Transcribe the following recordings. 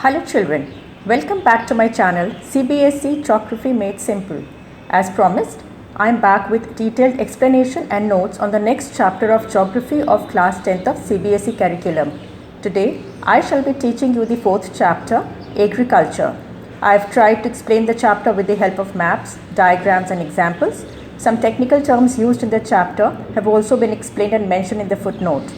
Hello children, welcome back to my channel CBSE Geography Made Simple. As promised, I am back with detailed explanation and notes on the next chapter of Geography of class 10th of CBSE curriculum. Today, I shall be teaching you the fourth chapter, Agriculture. I have tried to explain the chapter with the help of maps, diagrams and examples. Some technical terms used in the chapter have also been explained and mentioned in the footnote.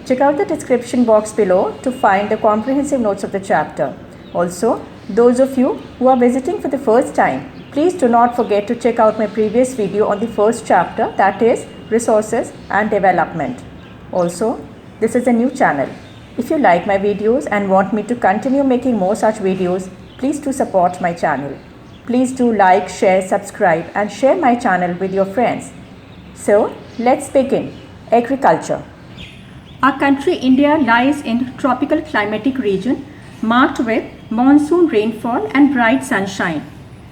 Check out the description box below to find the comprehensive notes of the chapter. Also, those of you who are visiting for the first time, please do not forget to check out my previous video on the first chapter, that is Resources and Development. Also, this is a new channel. If you like my videos and want me to continue making more such videos, please do support my channel. Please do like, share, subscribe and share my channel with your friends. So, let's begin. Agriculture. Our country India lies in tropical climatic region marked with monsoon rainfall and bright sunshine.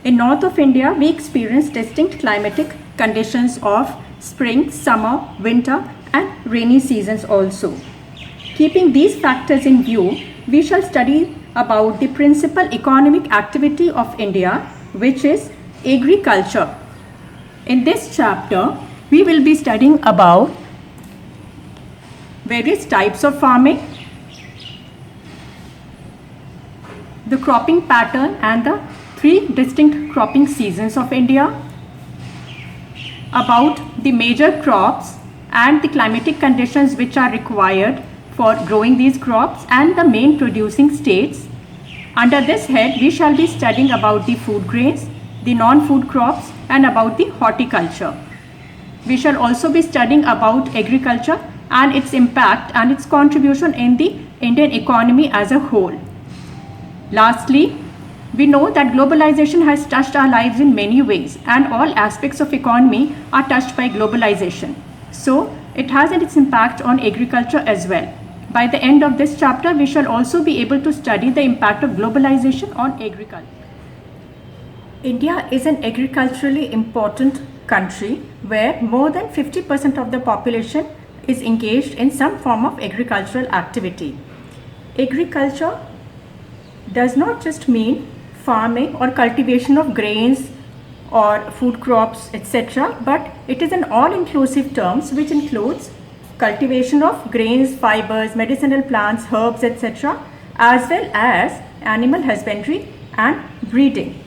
In north of India, we experience distinct climatic conditions of spring, summer, winter and rainy seasons also. Keeping these factors in view, we shall study about the principal economic activity of India, which is agriculture. In this chapter, we will be studying about various types of farming, the cropping pattern and the three distinct cropping seasons of India, about the major crops and the climatic conditions which are required for growing these crops and the main producing states. Under this head, we shall be studying about the food grains, the non-food crops and about the horticulture. We shall also be studying about agriculture and its impact and its contribution in the Indian economy as a whole. Lastly, we know that globalization has touched our lives in many ways and all aspects of economy are touched by globalization. So, it has its impact on agriculture as well. By the end of this chapter, we shall also be able to study the impact of globalization on agriculture. India is an agriculturally important country where more than 50% of the population is engaged in some form of agricultural activity. Agriculture does not just mean farming or cultivation of grains or food crops, etc., but it is an all-inclusive term which includes cultivation of grains, fibers, medicinal plants, herbs, etc., as well as animal husbandry and breeding.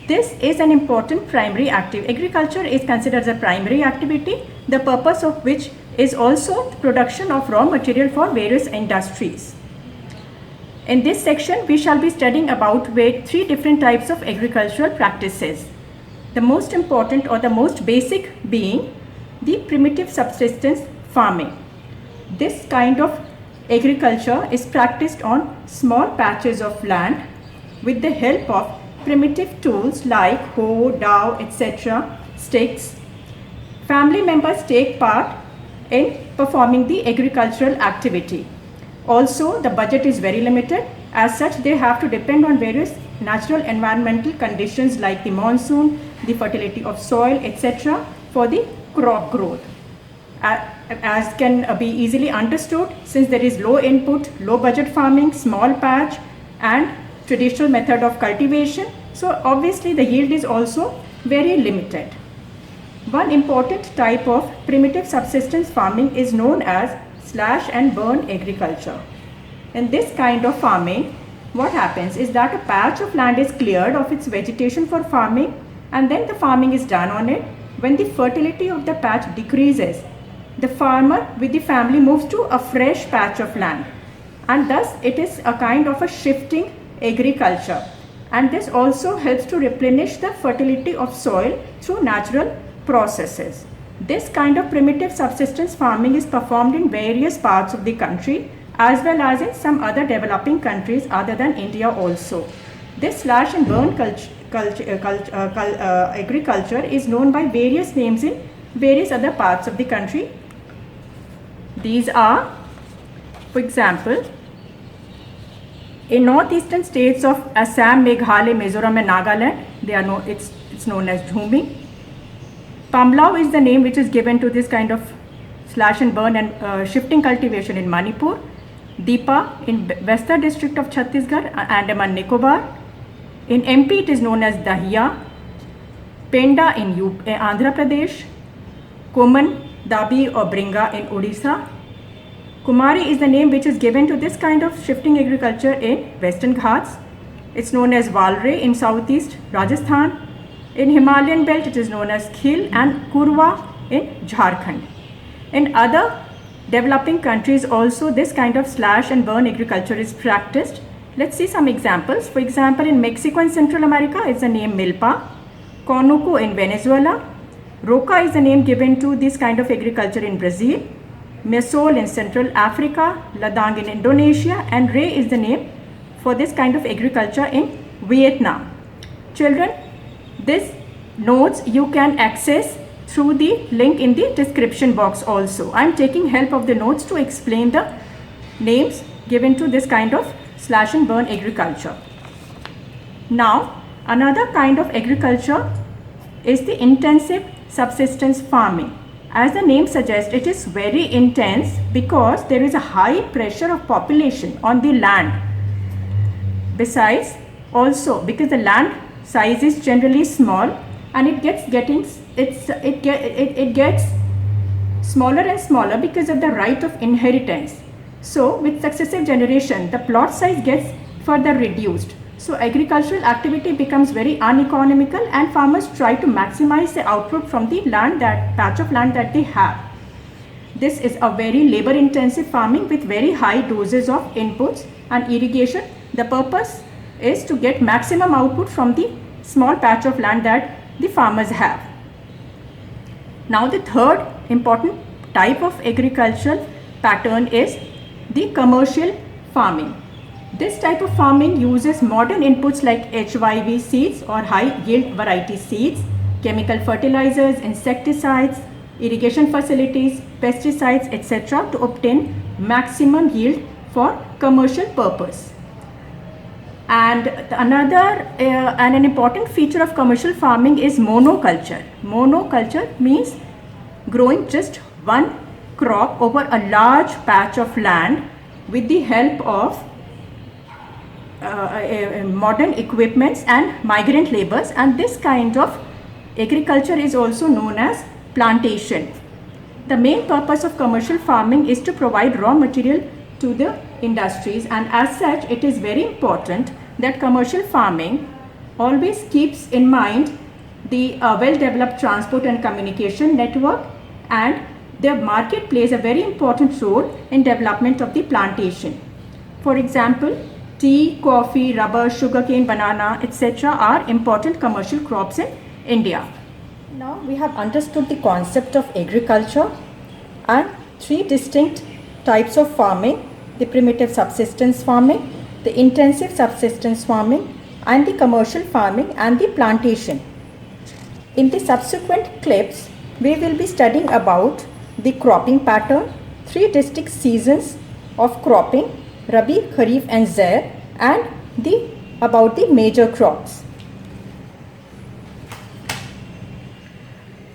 This is an important primary activity. Agriculture is considered as a primary activity, the purpose of which is also the production of raw material for various industries. In this section, we shall be studying about three different types of agricultural practices. The most important or the most basic being the primitive subsistence farming. This kind of agriculture is practiced on small patches of land with the help of primitive tools like hoe, dhow, etc., sticks. Family members take part in performing the agricultural activity. Also, the budget is very limited. As such, they have to depend on various natural environmental conditions like the monsoon, the fertility of soil, etc. for the crop growth. As can be easily understood, since there is low input, low budget farming, small patch and traditional method of cultivation, so obviously the yield is also very limited. One important type of primitive subsistence farming is known as slash and burn agriculture. In this kind of farming, what happens is that a patch of land is cleared of its vegetation for farming and then the farming is done on it. When the fertility of the patch decreases, the farmer with the family moves to a fresh patch of land and thus it is a kind of a shifting agriculture, and this also helps to replenish the fertility of soil through natural processes. This kind of primitive subsistence farming is performed in various parts of the country as well as in some other developing countries other than India also. This slash and burn agriculture is known by various names in various other parts of the country. These are, for example, in northeastern states of Assam, Meghalaya, Mizoram and Nagaland, it's known as Jhuming. Pamlau is the name which is given to this kind of slash and burn and shifting cultivation in Manipur. Deepa in Western district of Chhattisgarh, Andaman Nicobar. In MP it is known as Dahiya. Penda in Andhra Pradesh. Koman, Dabi or Bringa in Odisha. Kumari is the name which is given to this kind of shifting agriculture in Western Ghats. It's known as Walre in southeast Rajasthan. In Himalayan belt it is known as Khil and Kurwa in Jharkhand. In other developing countries also this kind of slash and burn agriculture is practiced. Let's see some examples. For example, in Mexico and Central America is the name Milpa. Conuco in Venezuela. Roca is the name given to this kind of agriculture in Brazil. Mesol in Central Africa, Ladang in Indonesia, and Ray is the name for this kind of agriculture in Vietnam. Children, these notes you can access through the link in the description box also. I am taking help of the notes to explain the names given to this kind of slash and burn agriculture. Now, another kind of agriculture is the intensive subsistence farming. As the name suggests, it is very intense because there is a high pressure of population on the land. Besides, also because the land size is generally small and it gets smaller and smaller because of the right of inheritance. So with successive generation, the plot size gets further reduced. So agricultural activity becomes very uneconomical and farmers try to maximize the output from the land, that patch of land that they have. This is a very labor intensive farming with very high doses of inputs and irrigation. The purpose is to get maximum output from the small patch of land that the farmers have. Now the third important type of agricultural pattern is the commercial farming. This type of farming uses modern inputs like HYV seeds or high yield variety seeds, chemical fertilizers, insecticides, irrigation facilities, pesticides, etc. to obtain maximum yield for commercial purpose. And an important feature of commercial farming is monoculture. Monoculture means growing just one crop over a large patch of land with the help of modern equipments and migrant laborers, and this kind of agriculture is also known as plantation. The main purpose of commercial farming is to provide raw material to the industries, and as such it is very important that commercial farming always keeps in mind the well-developed transport and communication network, and the market plays a very important role in development of the plantation. For example, tea, coffee, rubber, sugarcane, banana, etc. are important commercial crops in India. Now we have understood the concept of agriculture and three distinct types of farming: the primitive subsistence farming, the intensive subsistence farming, and the commercial farming and the plantation. In the subsequent clips, we will be studying about the cropping pattern, three distinct seasons of cropping, Rabi, Kharif and Zaid, and about the major crops.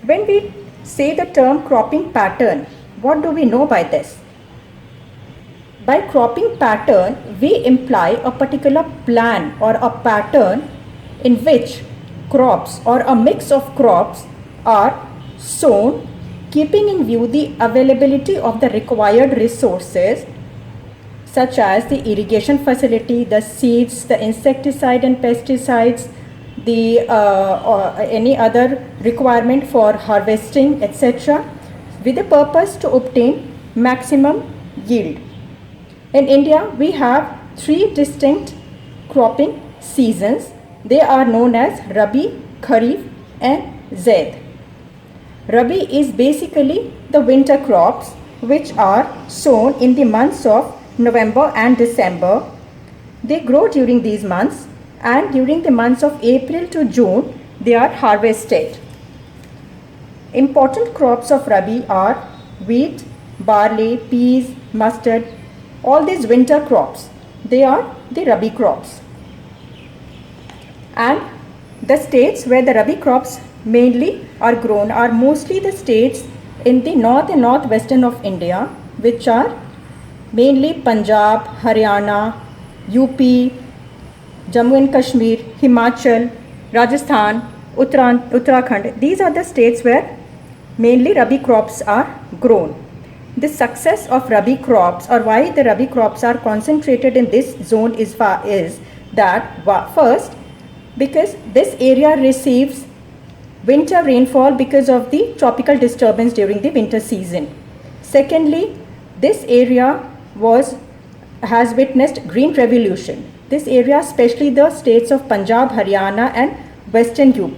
When we say the term cropping pattern, what do we know by this? By cropping pattern, we imply a particular plan or a pattern in which crops or a mix of crops are sown, keeping in view the availability of the required resources such as the irrigation facility, the seeds, the insecticide and pesticides, the any other requirement for harvesting, etc., with the purpose to obtain maximum yield. In India, we have three distinct cropping seasons. They are known as Rabi, Kharif and Zaid. Rabi is basically the winter crops which are sown in the months of November and December. They grow during these months, and during the months of April to June they are harvested. Important crops of Rabi are wheat, barley, peas, mustard. All these winter crops, they are the Rabi crops. And the states where the Rabi crops mainly are grown are mostly the states in the north and northwestern of India, which are mainly Punjab, Haryana, UP, Jammu and Kashmir, Himachal, Rajasthan, Uttarakhand. These are the states where mainly Rabi crops are grown. The success of Rabi crops, or why the Rabi crops are concentrated in this zone, is that first, because this area receives winter rainfall because of the tropical disturbance during the winter season. Secondly, this area has witnessed green revolution. This area, especially the states of Punjab, Haryana and Western UP.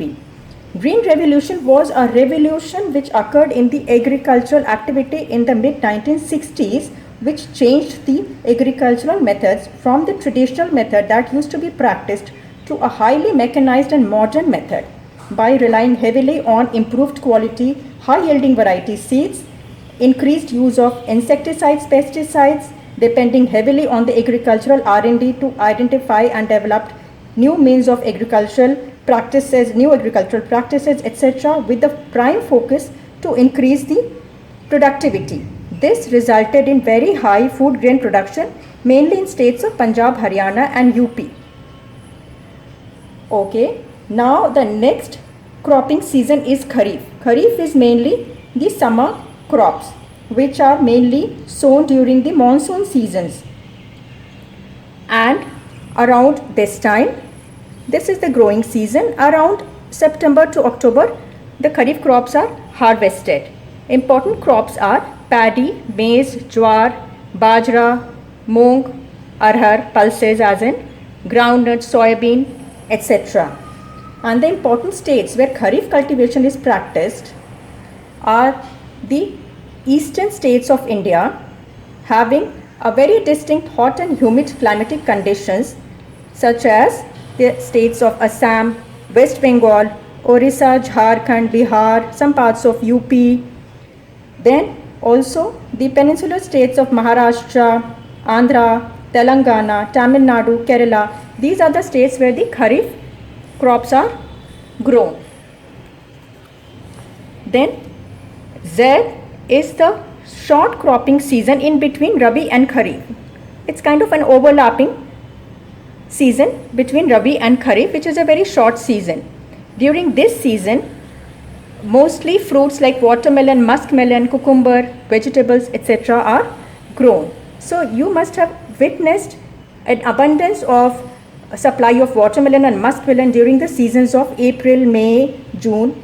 Green revolution was a revolution which occurred in the agricultural activity in the mid-1960s, which changed the agricultural methods from the traditional method that used to be practiced to a highly mechanized and modern method by relying heavily on improved quality, high-yielding variety seeds, increased use of insecticides, pesticides, depending heavily on the agricultural R&D to identify and develop new means of agricultural practices, etc., with the prime focus to increase the productivity. This resulted in very high food grain production, mainly in states of Punjab, Haryana and UP. Okay, now the next cropping season is Kharif. Kharif is mainly the summer crops, which are mainly sown during the monsoon seasons. And around this time, this is the growing season. Around September to October, the Kharif crops are harvested. Important crops are paddy, maize, jowar, bajra, moong, arhar, pulses as in groundnut, soybean, etc. And the important states where Kharif cultivation is practiced are the eastern states of India, having a very distinct hot and humid climatic conditions, such as the states of Assam, West Bengal, Orissa, Jharkhand, Bihar, some parts of UP. Then also the peninsular states of Maharashtra, Andhra, Telangana, Tamil Nadu, Kerala. These are the states where the Kharif crops are grown. Then Zaid is the short cropping season in between Rabi and Kharif. It's kind of an overlapping season between Rabi and Kharif, which is a very short season. During this season, mostly fruits like watermelon, muskmelon, cucumber, vegetables, etc. are grown. So you must have witnessed an abundance of supply of watermelon and muskmelon during the seasons of April, May, June.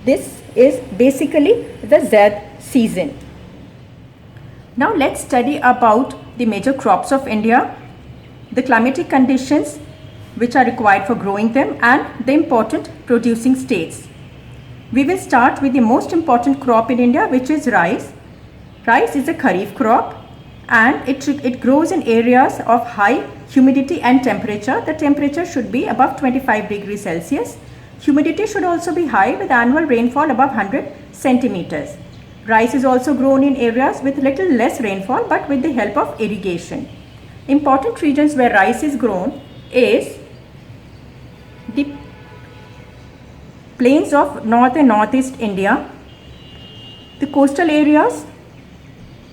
This is basically the Zaid season. Now let's study about the major crops of India, the climatic conditions which are required for growing them, and the important producing states. We will start with the most important crop in India, which is rice. Rice is a Kharif crop and it grows in areas of high humidity and temperature. The temperature should be above 25 degrees Celsius. Humidity should also be high with annual rainfall above 100 centimeters. Rice is also grown in areas with little less rainfall but with the help of irrigation. Important regions where rice is grown is the plains of North and Northeast India, the coastal areas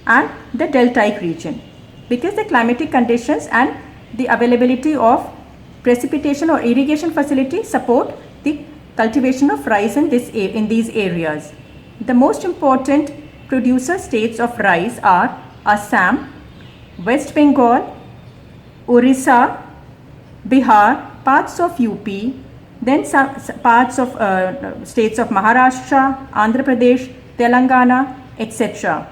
and the deltaic region, because the climatic conditions and the availability of precipitation or irrigation facility support the cultivation of rice in these areas. The most important producer states of rice are Assam, West Bengal, Orissa, Bihar, parts of UP, then some parts of states of Maharashtra, Andhra Pradesh, Telangana, etc.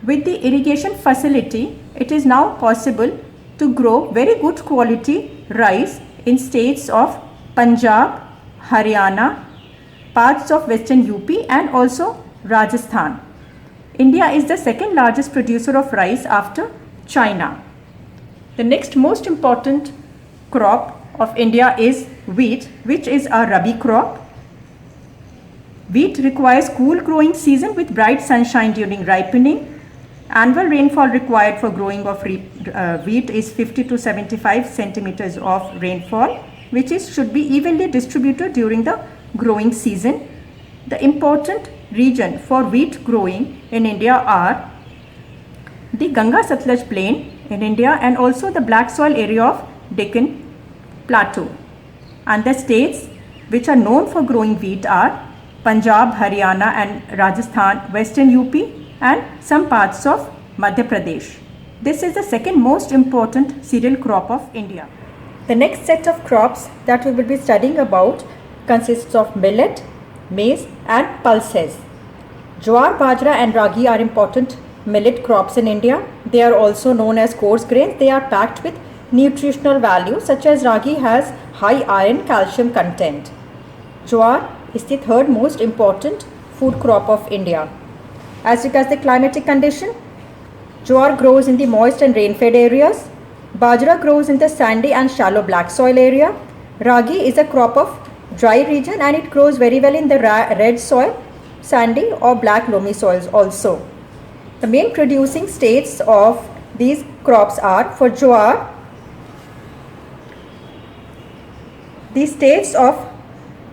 With the irrigation facility, it is now possible to grow very good quality rice in states of Punjab, Haryana, parts of Western UP and also Rajasthan. India is the second largest producer of rice after China. The next most important crop of India is wheat, which is a Rabi crop. Wheat requires cool growing season with bright sunshine during ripening. Annual rainfall required for growing of wheat is 50 to 75 centimeters of rainfall, which should be evenly distributed during the growing season. The important region for wheat growing in India are the Ganga Satluj plain in India and also the black soil area of Deccan Plateau. And the states which are known for growing wheat are Punjab, Haryana and Rajasthan, Western UP and some parts of Madhya Pradesh. This is the second most important cereal crop of India. The next set of crops that we will be studying about consists of millet, maize and pulses. Jowar, bajra and ragi are important millet crops in India. They are also known as coarse grains. They are packed with nutritional value such as ragi has high iron calcium content. Jowar is the third most important food crop of India. As regards the climatic condition, jowar grows in the moist and rain-fed areas. Bajra grows in the sandy and shallow black soil area. Ragi is a crop of dry region and it grows very well in the red soil, sandy or black loamy soils also. The main producing states of these crops are for jowar, the states of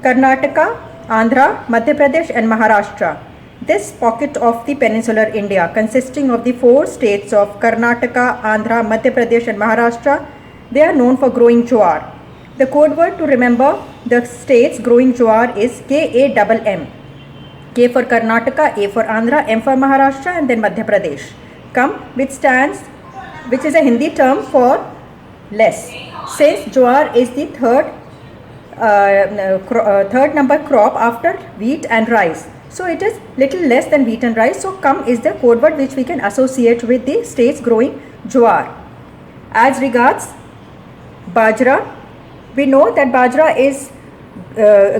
Karnataka, Andhra, Madhya Pradesh and Maharashtra. This pocket of the peninsular India consisting of the four states of Karnataka, Andhra, Madhya Pradesh and Maharashtra, they are known for growing jowar. The code word to remember the states growing jowar is KAMM. K for Karnataka, A for Andhra, M for Maharashtra and then Madhya Pradesh. Come which stands, which is a Hindi term for less. Since jowar is the third number crop after wheat and rice. So it is little less than wheat and rice. So come is the code word which we can associate with the states growing jowar. As regards bajra, we know that bajra is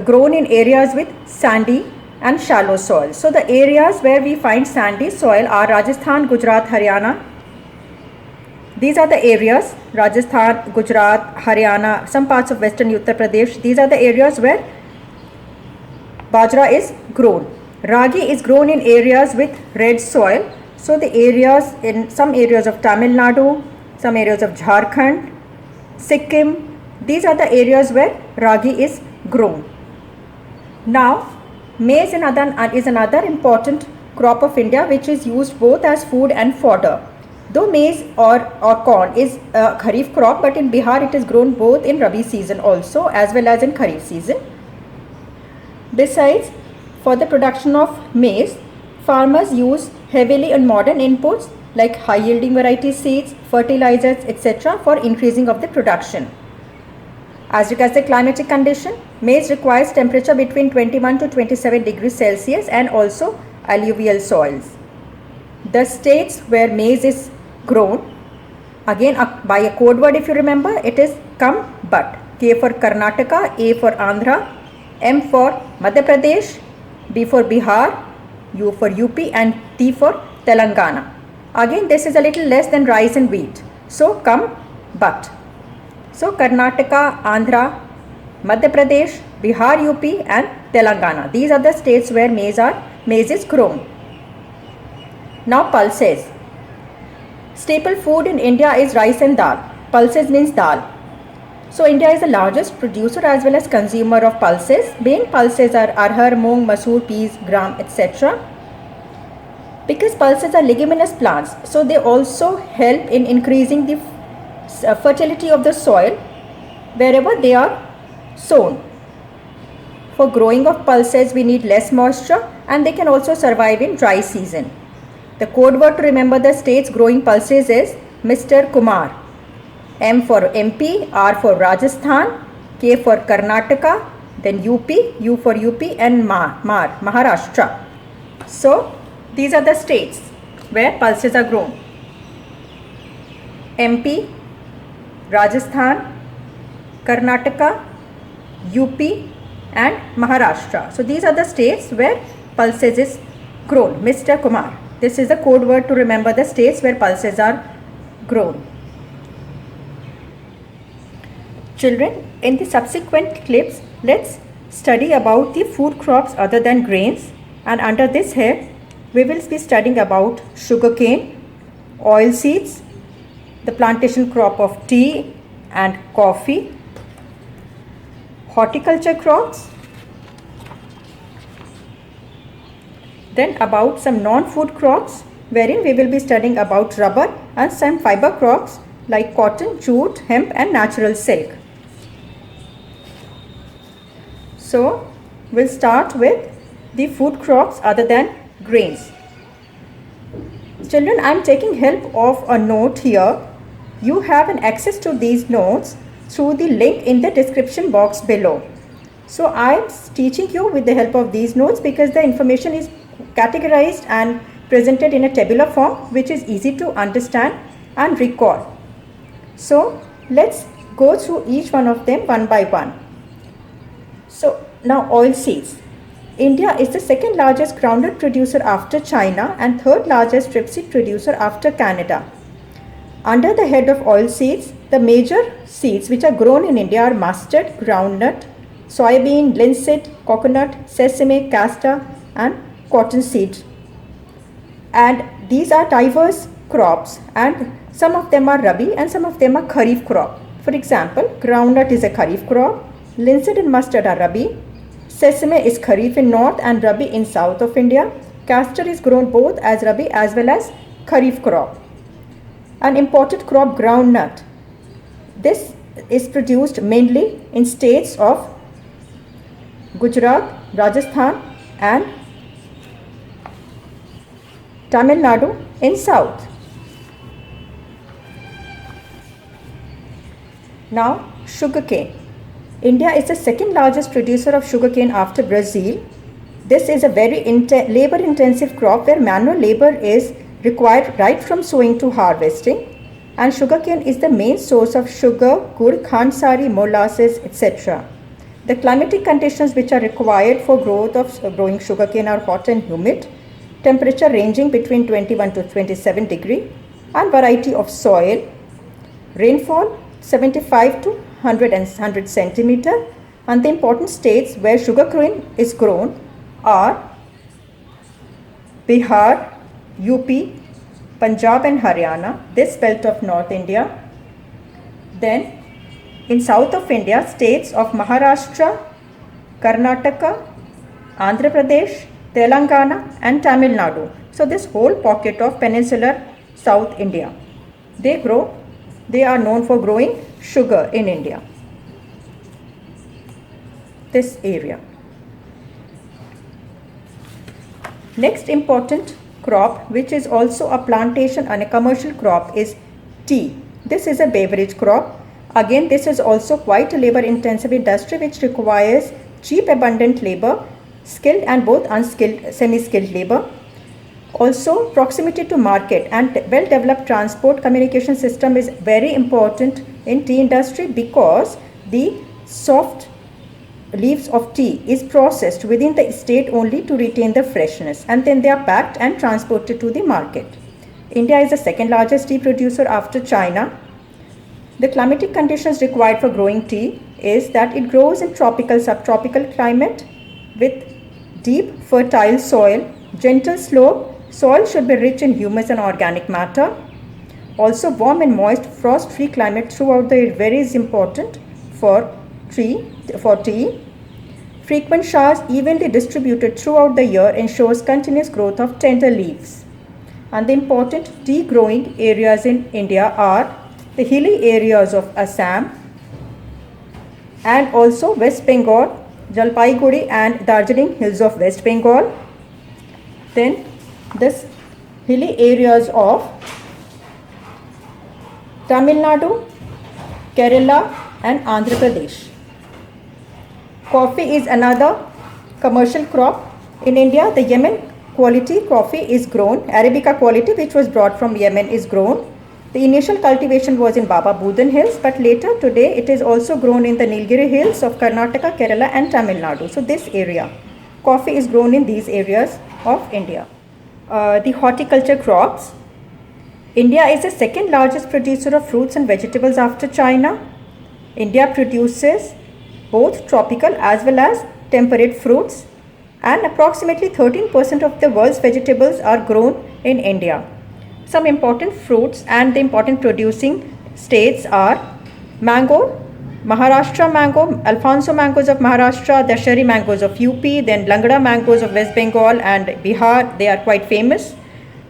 grown in areas with sandy and shallow soil. So the areas where we find sandy soil are Rajasthan, Gujarat, Haryana. These are the areas, Rajasthan, Gujarat, Haryana, some parts of western Uttar Pradesh. These are the areas where bajra is grown. Ragi is grown in areas with red soil. So the areas in some areas of Tamil Nadu, some areas of Jharkhand, Sikkim, these are the areas where ragi is grown. Now, maize is another important crop of India which is used both as food and fodder. Though maize or corn is a kharif crop, but in Bihar it is grown both in Rabi season also as well as in kharif season. Besides, for the production of maize, farmers use heavily on modern inputs like high yielding variety seeds, fertilizers, etc. for increasing of the production. As regards the climatic condition, maize requires temperature between 21 to 27 degrees Celsius and also alluvial soils. The states where maize is grown, again by a code word if you remember, it is Kam But. K for Karnataka, A for Andhra, M for Madhya Pradesh, B for Bihar, U for UP and T for Telangana. Again this is a little less than rice and wheat. So Kam But. So Karnataka, Andhra, Madhya Pradesh, Bihar, UP and Telangana. These are the states where maize is grown. Now pulses. Staple food in India is rice and dal. Pulses means dal. So India is the largest producer as well as consumer of pulses. Main pulses are arhar, moong, masoor, peas, gram, etc. Because pulses are leguminous plants, so they also help in increasing the fertility of the soil wherever they are sown. For growing of pulses, we need less moisture and they can also survive in dry season. The code word to remember the states growing pulses is Mr. Kumar. M for MP, R for Rajasthan, K for Karnataka, then UP, U for UP and Maharashtra. So these are the states where pulses are grown. MP, Rajasthan, Karnataka, UP and Maharashtra. So these are the states where pulses is grown. Mr. Kumar. This is the code word to remember the states where pulses are grown. Children, in the subsequent clips, let's study about the food crops other than grains, and under this head, we will be studying about sugarcane, oilseeds, the plantation crop of tea and coffee, horticulture crops, then about some non-food crops wherein we will be studying about rubber and some fiber crops like cotton, jute, hemp and natural silk. So we'll start with the food crops other than grains. Children, I am taking help of a note here. You have an access to these notes through the link in the description box below. So I am teaching you with the help of these notes because the information is categorized and presented in a tabular form which is easy to understand and recall. So let's go through each one of them one by one. So now oilseeds. India is the second largest groundnut producer after China and third largest rapeseed producer after Canada. Under the head of oilseeds, the major seeds which are grown in India are mustard, groundnut, soybean, linseed, coconut, sesame, castor and cottonseed. And these are diverse crops and some of them are rabi and some of them are kharif crop. For example, groundnut is a kharif crop, linseed and mustard are rabi, sesame is kharif in north and rabi in south of India. Castor is grown both as rabi as well as kharif crop. An imported crop, groundnut. This is produced mainly in states of Gujarat, Rajasthan and Tamil Nadu in south. Now, sugarcane. India is the second largest producer of sugarcane after Brazil. This is a very labor intensive crop where manual labor is required right from sowing to harvesting, and sugarcane is the main source of sugar, gur, khandsari, molasses, etc. The climatic conditions which are required for growth of growing sugarcane are hot and humid, temperature ranging between 21 to 27 degree, and variety of soil, rainfall 75 to 100 centimeter, and the important states where sugarcane is grown are Bihar, UP, Punjab and Haryana, this belt of North India. Then in south of India, states of Maharashtra, Karnataka, Andhra Pradesh, Telangana and Tamil Nadu. So this whole pocket of peninsular South India, they are known for growing sugar in India, this area. Next important crop, which is also a plantation and a commercial crop, is tea. This is a beverage crop. Again, this is also quite a labor intensive industry which requires cheap abundant labor, skilled and both unskilled semi-skilled labor. Also, proximity to market and well developed transport communication system is very important in tea industry because the soft leaves of tea is processed within the estate only to retain the freshness, and then they are packed and transported to the market. India is the second largest tea producer after China. The climatic conditions required for growing tea is that it grows in tropical subtropical climate with deep fertile soil, gentle slope, soil should be rich in humus and organic matter. Also warm and moist frost free climate throughout the year very is important for tea. Frequent showers evenly distributed throughout the year ensures continuous growth of tender leaves. And the important tea growing areas in India are the hilly areas of Assam and also West Bengal, Jalpaiguri and Darjeeling hills of West Bengal. Then this hilly areas of Tamil Nadu, Kerala and Andhra Pradesh. Coffee is another commercial crop. In India, the Yemen quality coffee is grown. Arabica quality, which was brought from Yemen, is grown. The initial cultivation was in Baba Budan Hills, but later today it is also grown in the Nilgiri Hills of Karnataka, Kerala and Tamil Nadu. So this area, coffee is grown in these areas of India. The horticulture crops. India is the second largest producer of fruits and vegetables after China. India produces both tropical as well as temperate fruits, and approximately 13% of the world's vegetables are grown in India. Some important fruits and the important producing states are mango, Maharashtra mango, Alfonso mangoes of Maharashtra, Dashari mangoes of UP, then Langda mangoes of West Bengal and Bihar, they are quite famous.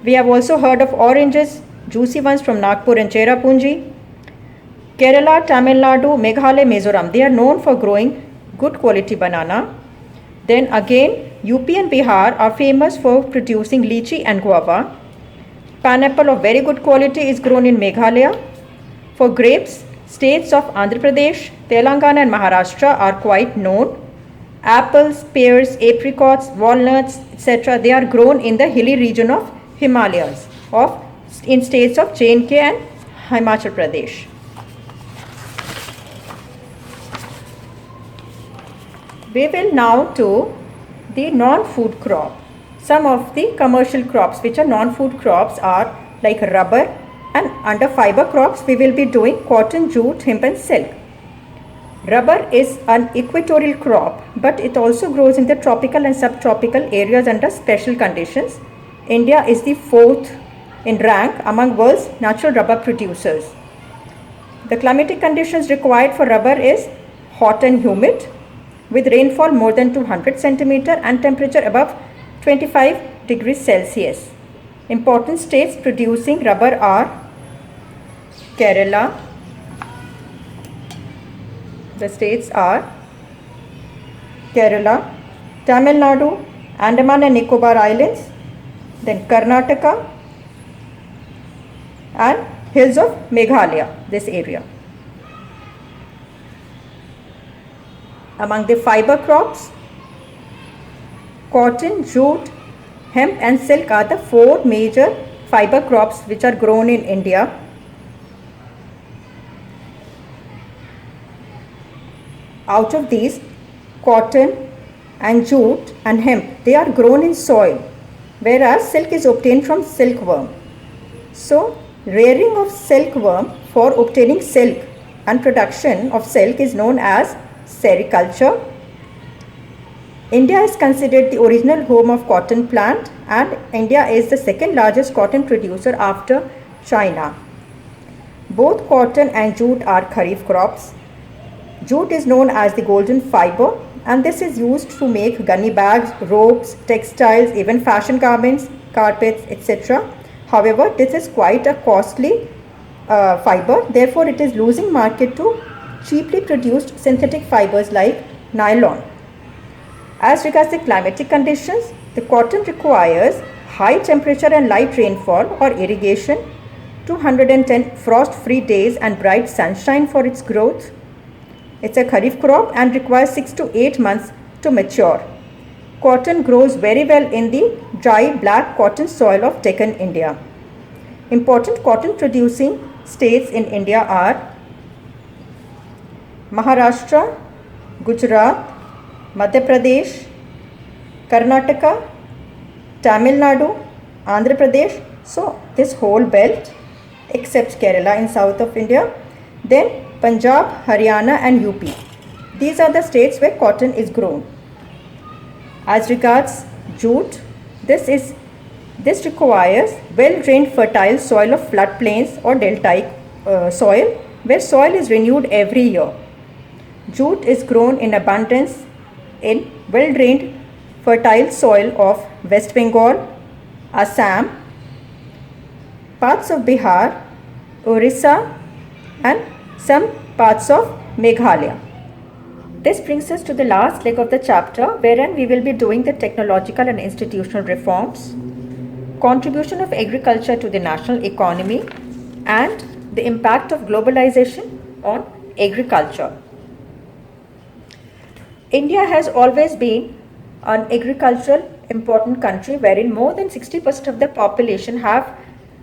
We have also heard of oranges, juicy ones from Nagpur and Cherrapunji. Kerala, Tamil Nadu, Meghalaya, Mizoram, they are known for growing good quality banana. Then again, UP and Bihar are famous for producing lychee and guava. Pineapple of very good quality is grown in Meghalaya. For grapes, states of Andhra Pradesh, Telangana and Maharashtra are quite known. Apples, pears, apricots, walnuts, etc. they are grown in the hilly region of Himalayas in states of J&K and Himachal Pradesh. We will now to the non-food crop. Some of the commercial crops which are non-food crops are like rubber, and under fiber crops we will be doing cotton, jute, hemp and silk. Rubber is an equatorial crop, but it also grows in the tropical and subtropical areas under special conditions. India is the 4th in rank among world's natural rubber producers. The climatic conditions required for rubber is hot and humid, with rainfall more than 200 centimeter and temperature above 25 degrees Celsius. Important states producing rubber are Kerala. The states are Kerala, Tamil Nadu, Andaman and Nicobar Islands, then Karnataka and hills of Meghalaya, this area. Among the fiber crops, cotton, jute, hemp and silk are the 4 major fiber crops which are grown in India. Out of these, cotton and jute and hemp, they are grown in soil, whereas silk is obtained from silkworm. So, rearing of silkworm for obtaining silk and production of silk is known as sericulture. India is considered the original home of cotton plant, and India is the 2nd largest cotton producer after China. Both cotton and jute are kharif crops. Jute is known as the golden fiber, and this is used to make gunny bags, ropes, textiles, even fashion garments, carpets, etc. However, this is quite a costly fiber, therefore it is losing market to cheaply produced synthetic fibers like nylon. As regards the climatic conditions, the cotton requires high temperature and light rainfall or irrigation, 210 frost-free days and bright sunshine for its growth. It's a kharif crop and requires 6 to 8 months to mature. Cotton grows very well in the dry black cotton soil of Deccan, India. Important cotton producing states in India are Maharashtra, Gujarat, Madhya Pradesh, Karnataka, Tamil Nadu, Andhra Pradesh. So this whole belt except Kerala in south of India. Then Punjab, Haryana and UP. These are the states where cotton is grown. As regards jute, this requires well-drained fertile soil of floodplains or deltaic soil, where soil is renewed every year. Jute is grown in abundance in well-drained fertile soil of West Bengal, Assam, parts of Bihar, Orissa and some parts of Meghalaya. This brings us to the last leg of the chapter, wherein we will be doing the technological and institutional reforms, contribution of agriculture to the national economy, and the impact of globalization on agriculture. India has always been an agricultural important country, wherein more than 60% of the population have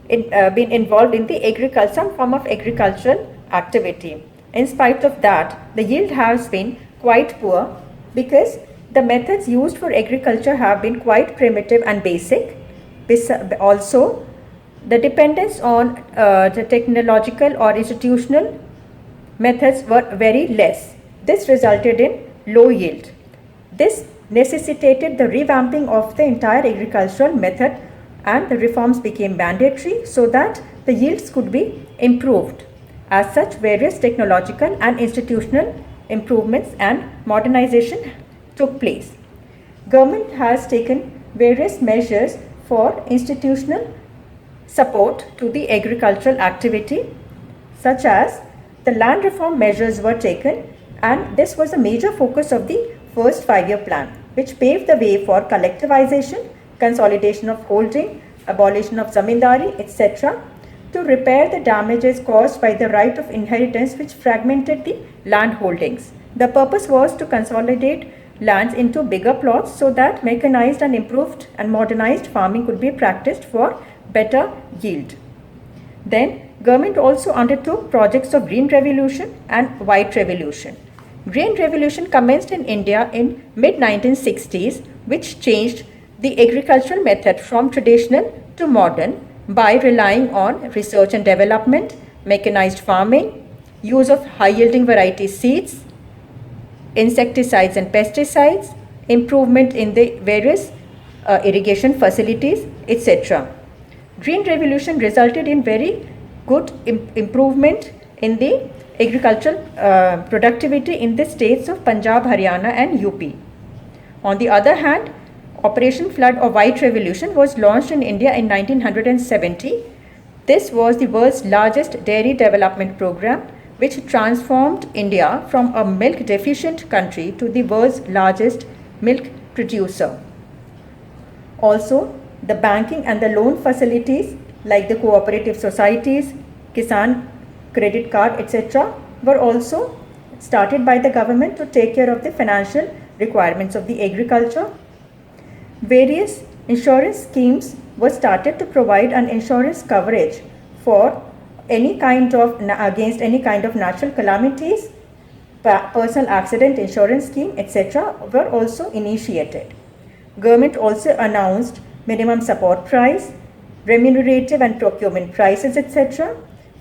been involved in the agriculture, some form of agricultural activity. In spite of that, the yield has been quite poor because the methods used for agriculture have been quite primitive and basic. Also, the dependence on the technological or institutional methods were very less. This resulted in low yield. This necessitated the revamping of the entire agricultural method, and the reforms became mandatory so that the yields could be improved. As such, various technological and institutional improvements and modernization took place. Government has taken various measures for institutional support to the agricultural activity, such as the land reform measures were taken, and this was a major focus of the first 5-year plan, which paved the way for collectivization, consolidation of holding, abolition of zamindari, etc., to repair the damages caused by the right of inheritance which fragmented the land holdings. The purpose was to consolidate lands into bigger plots so that mechanized and improved and modernized farming could be practiced for better yield. Then, government also undertook projects of Green Revolution and White Revolution. Green Revolution commenced in India in mid-1960s, which changed the agricultural method from traditional to modern by relying on research and development, mechanized farming, use of high-yielding variety seeds, insecticides and pesticides, improvement in the various irrigation facilities, etc. Green Revolution resulted in very good improvement in the agricultural productivity in the states of Punjab, Haryana and UP. On the other hand, Operation Flood or White Revolution was launched in India in 1970. This was the world's largest dairy development program, which transformed India from a milk deficient country to the world's largest milk producer. Also, the banking and the loan facilities like the cooperative societies, Kisan credit card, etc., were also started by the government to take care of the financial requirements of the agriculture. Various insurance schemes were started to provide an insurance coverage for any kind of against any kind of natural calamities. Personal accident insurance scheme, etc., were also initiated. Government also announced minimum support price, remunerative and procurement prices, etc.,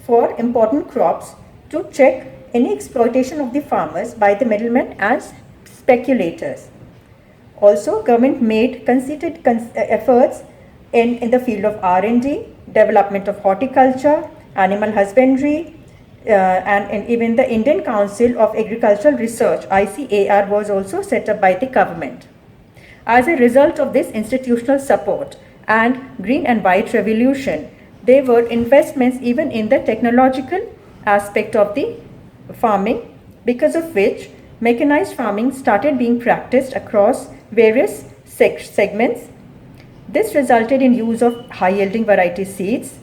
for important crops to check any exploitation of the farmers by the middlemen and speculators. Also, government made concerted efforts in the field of R&D, development of horticulture, animal husbandry, and even the Indian Council of Agricultural Research, ICAR, was also set up by the government. As a result of this institutional support and Green and White Revolution, there were investments even in the technological aspect of the farming, because of which mechanized farming started being practiced across various segments. This resulted in use of high-yielding variety seeds,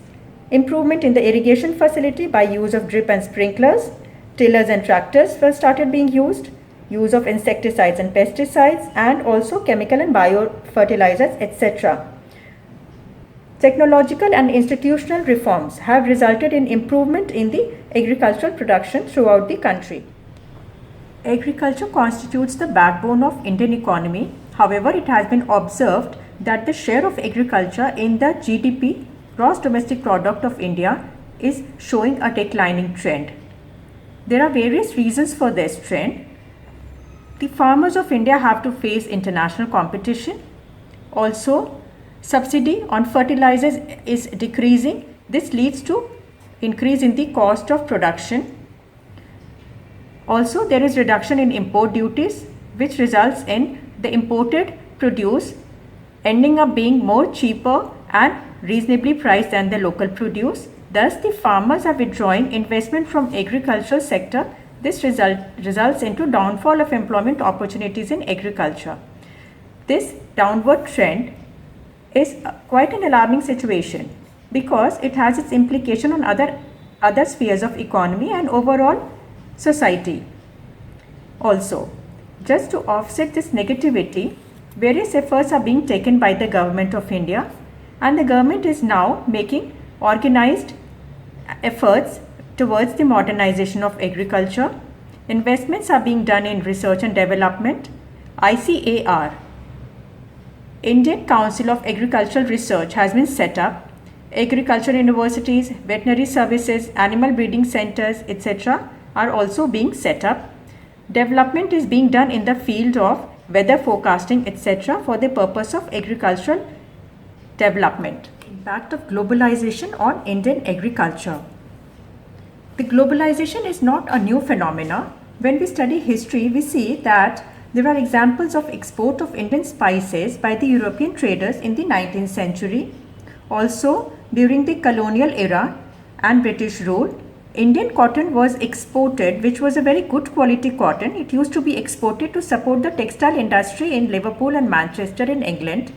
improvement in the irrigation facility by use of drip and sprinklers, tillers and tractors were started being used, use of insecticides and pesticides, and also chemical and biofertilizers, etc. Technological and institutional reforms have resulted in improvement in the agricultural production throughout the country. Agriculture constitutes the backbone of Indian economy. However, it has been observed that the share of agriculture in the GDP, gross domestic product of India, is showing a declining trend. There are various reasons for this trend. The farmers of India have to face international competition. Also, subsidy on fertilizers is decreasing. This leads to increase in the cost of production. Also, there is reduction in import duties, which results in the imported produce ending up being more cheaper and reasonably priced than the local produce. Thus, the farmers are withdrawing investment from agricultural sector. This results into downfall of employment opportunities in agriculture. This downward trend is quite an alarming situation because it has its implication on other spheres of economy and overall society. Also, just to offset this negativity, various efforts are being taken by the government of India, and the government is now making organized efforts towards the modernization of agriculture. Investments are being done in research and development. ICAR, Indian Council of Agricultural Research, has been set up. Agriculture universities, veterinary services, animal breeding centers, etc. are also being set up. Development is being done in the field of weather forecasting, etc. for the purpose of agricultural development. Impact of globalization on Indian agriculture. The globalization is not a new phenomena. When we study history, we see that there are examples of export of Indian spices by the European traders in the 19th century. Also, during the colonial era and British rule, Indian cotton was exported, which was a very good quality cotton. It used to be exported to support the textile industry in Liverpool and Manchester in England.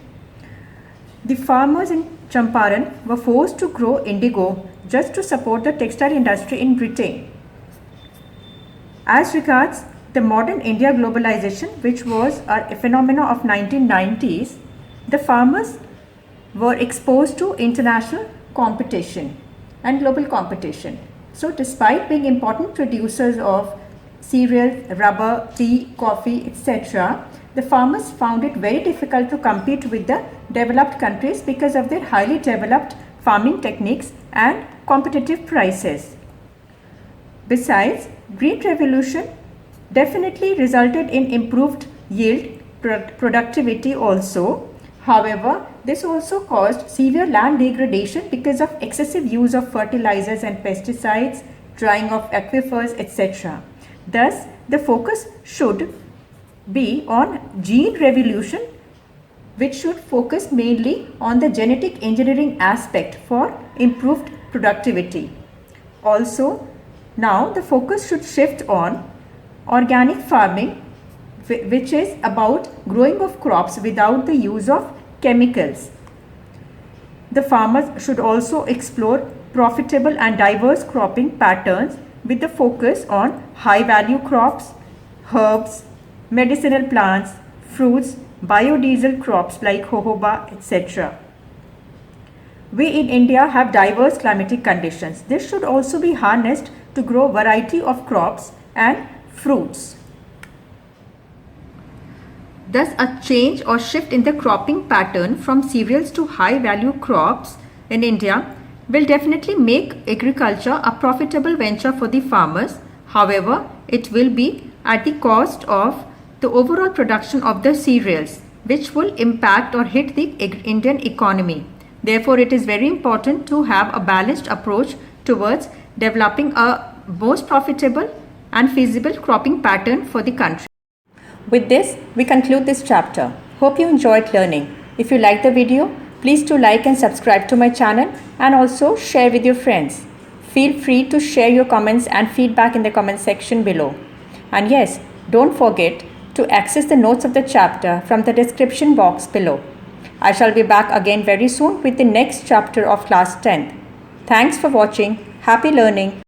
The farmers in Champaran were forced to grow indigo just to support the textile industry in Britain. As regards the modern India globalization, which was a phenomenon of 1990s, the farmers were exposed to international competition and global competition. So despite being important producers of cereals, rubber, tea, coffee, etc., the farmers found it very difficult to compete with the developed countries because of their highly developed farming techniques and competitive prices. Besides, Green Revolution definitely resulted in improved yield, productivity also. However, this also caused severe land degradation because of excessive use of fertilizers and pesticides, drying of aquifers, etc. Thus, the focus should be on gene revolution, which should focus mainly on the genetic engineering aspect for improved productivity. Also, now the focus should shift on organic farming, which is about growing of crops without the use of chemicals. The farmers should also explore profitable and diverse cropping patterns with the focus on high value crops, herbs, medicinal plants, fruits, biodiesel crops like jojoba, etc. We in India have diverse climatic conditions. This should also be harnessed to grow variety of crops and fruits. Thus, a change or shift in the cropping pattern from cereals to high value crops in India will definitely make agriculture a profitable venture for the farmers. However, it will be at the cost of the overall production of the cereals, which will impact or hit the Indian economy. Therefore, it is very important to have a balanced approach towards developing a most profitable and feasible cropping pattern for the country. With this, we conclude this chapter. Hope you enjoyed learning. If you like the video, please do like and subscribe to my channel and also share with your friends. Feel free to share your comments and feedback in the comment section below. And yes, don't forget to access the notes of the chapter from the description box below. I shall be back again very soon with the next chapter of class 10th. Thanks for watching. Happy learning.